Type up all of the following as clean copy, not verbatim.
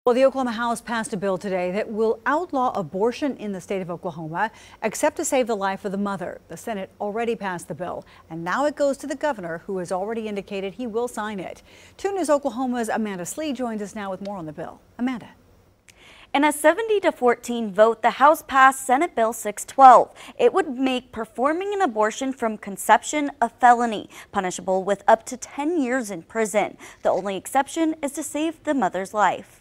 Well, the Oklahoma House passed a bill today that will outlaw abortion in the state of Oklahoma, except to save the life of the mother. The Senate already passed the bill, and now it goes to the governor, who has already indicated he will sign it. 2 News Oklahoma's Amanda Slee joins us now with more on the bill. Amanda. In a 70-14 vote, the House passed Senate Bill 612. It would make performing an abortion from conception a felony, punishable with up to 10 years in prison. The only exception is to save the mother's life.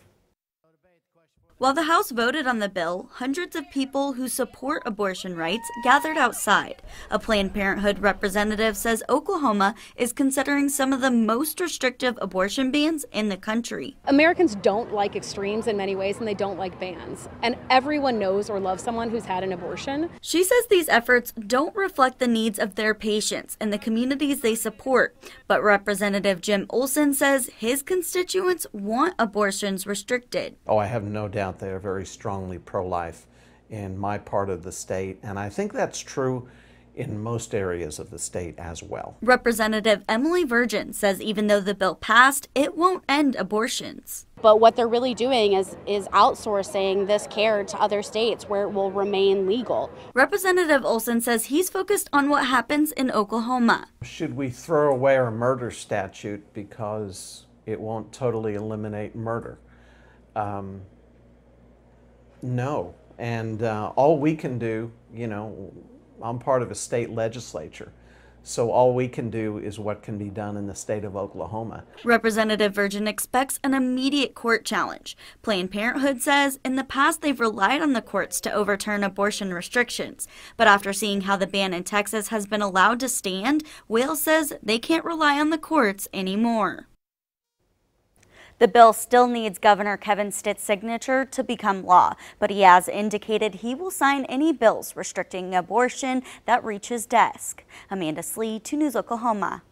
While the House voted on the bill, hundreds of people who support abortion rights gathered outside. A Planned Parenthood representative says Oklahoma is considering some of the most restrictive abortion bans in the country. Americans don't like extremes in many ways, and they don't like bans. And everyone knows or loves someone who's had an abortion. She says these efforts don't reflect the needs of their patients and the communities they support. But Representative Jim Olson says his constituents want abortions restricted. Oh, I have no doubt they are very strongly pro-life in my part of the state, and I think that's true in most areas of the state as well. Representative Emily Virgin says even though the bill passed, it won't end abortions. But what they're really doing is outsourcing this care to other states where it will remain legal. Representative Olson says he's focused on what happens in Oklahoma. Should we throw away our murder statute because it won't totally eliminate murder? No, and all we can do, I'm part of a state legislature, so all we can do is what can be done in the state of Oklahoma. Representative Virgin expects an immediate court challenge. Planned Parenthood says in the past they've relied on the courts to overturn abortion restrictions, but after seeing how the ban in Texas has been allowed to stand, Wales says they can't rely on the courts anymore. The bill still needs Governor Kevin Stitt's signature to become law, but he has indicated he will sign any bills restricting abortion that reach his desk. Amanda Slee, 2 News Oklahoma.